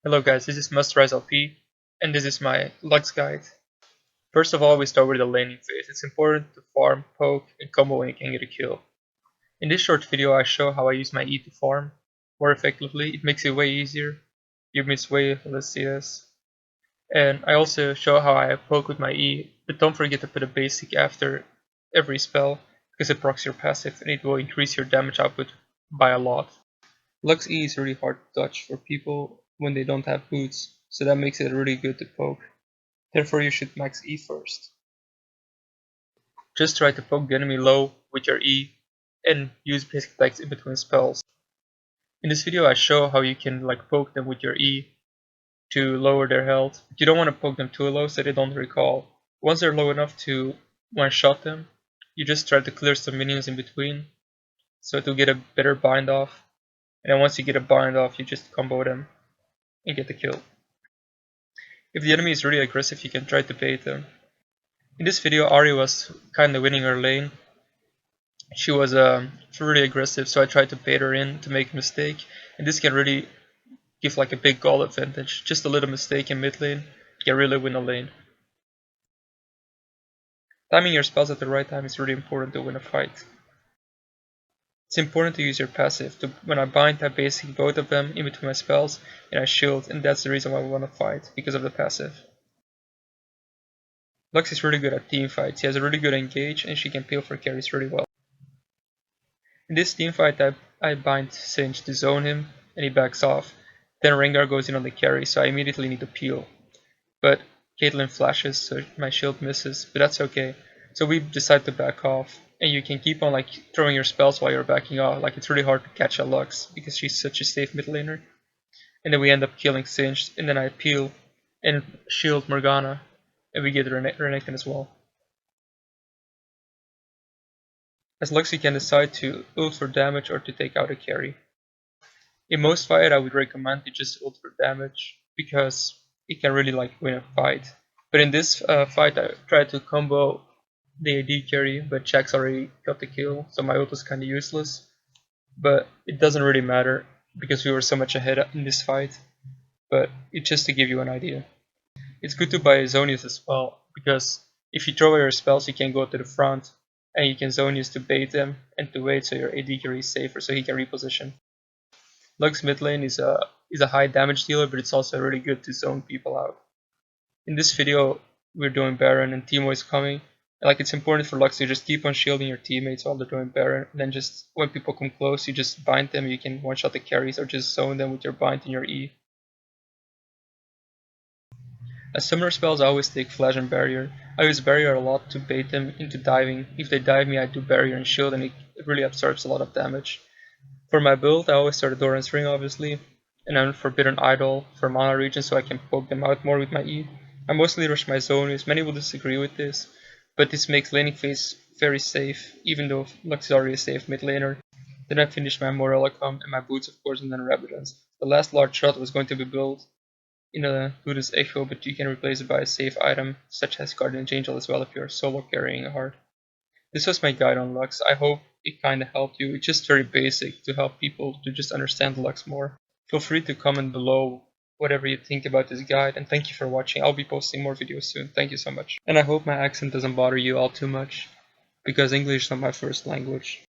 Hello guys, this is Must Rise LP, and this is my Lux guide. First of all, we start with the laning phase. It's important to farm, poke, and combo when you can get a kill. In this short video I show how I use my E to farm more effectively. It makes it way easier, you miss way less CS. And I also show how I poke with my E, but don't forget to put a basic after every spell, because it procs your passive and it will increase your damage output by a lot. Lux E is really hard to dodge for people when they don't have boots, so that makes it really good to poke. Therefore you should max E first. Just try to poke the enemy low with your E and use basic attacks in between spells. In this video I show how you can poke them with your E to lower their health. But you don't want to poke them too low so they don't recall. Once they're low enough to one shot them, you just try to clear some minions in between so to get a better bind off. And then once you get a bind off, you just combo them and get the kill. If the enemy is really aggressive, you can try to bait them. In this video, Ari was kinda winning her lane. She was really aggressive, so I tried to bait her in to make a mistake. And this can really give a big goal advantage. Just a little mistake in mid lane can really win a lane. Timing your spells at the right time is really important to win a fight. It's important to use your passive. When I bind, I basic both of them in between my spells, and I shield, and that's the reason why we want to fight, because of the passive. Lux is really good at team fights. She has a really good engage, and she can peel for carries really well. In this team fight, I bind Singe to zone him, and he backs off. Then Rengar goes in on the carry, so I immediately need to peel. But Caitlyn flashes, so my shield misses, but that's okay. So we decide to back off, and you can keep on throwing your spells while you're backing off. It's really hard to catch a Lux because she's such a safe mid laner. And then we end up killing Singed, and then I peel and shield Morgana, and we get Renekton as well. As Lux you can decide to ult for damage or to take out a carry. In most fight I would recommend to just ult for damage, because it can really win a fight. But in this fight I tried to combo the AD carry, but Jax already got the kill, so my ult was kinda useless. But it doesn't really matter, because we were so much ahead in this fight. But it's just to give you an idea. It's good to buy Zonius as well, because if you throw away your spells you can go to the front, and you can Zonius to bait them and to wait so your AD carry is safer so he can reposition. Lux mid lane is a high damage dealer, but it's also really good to zone people out. In this video we're doing Baron and Teemo is coming. It's important for Lux to just keep on shielding your teammates while they're doing Baron, and then just when people come close you just bind them, you can one shot the carries or just zone them with your bind and your E. As summoner spells I always take Flash and Barrier. I use Barrier a lot to bait them into diving. If they dive me I do Barrier and Shield, and it really absorbs a lot of damage. For my build I always start Doran's Ring obviously, and then Forbidden Idol for mana regen so I can poke them out more with my E. I mostly rush my Zonius. Many will disagree with this, but this makes laning phase very safe, even though Lux is already a safe mid laner. Then I finish my Morellicom and my boots of course, and then Rabadons. The last large shot was going to be built in a Buddha's Echo, but you can replace it by a safe item such as Guardian's Angel as well if you're solo carrying a heart. This was my guide on Lux. I hope it kinda helped you. It's just very basic to help people to just understand Lux more. Feel free to comment below whatever you think about this guide, and thank you for watching. I'll be posting more videos soon. Thank you so much. And I hope my accent doesn't bother you all too much, because English is not my first language.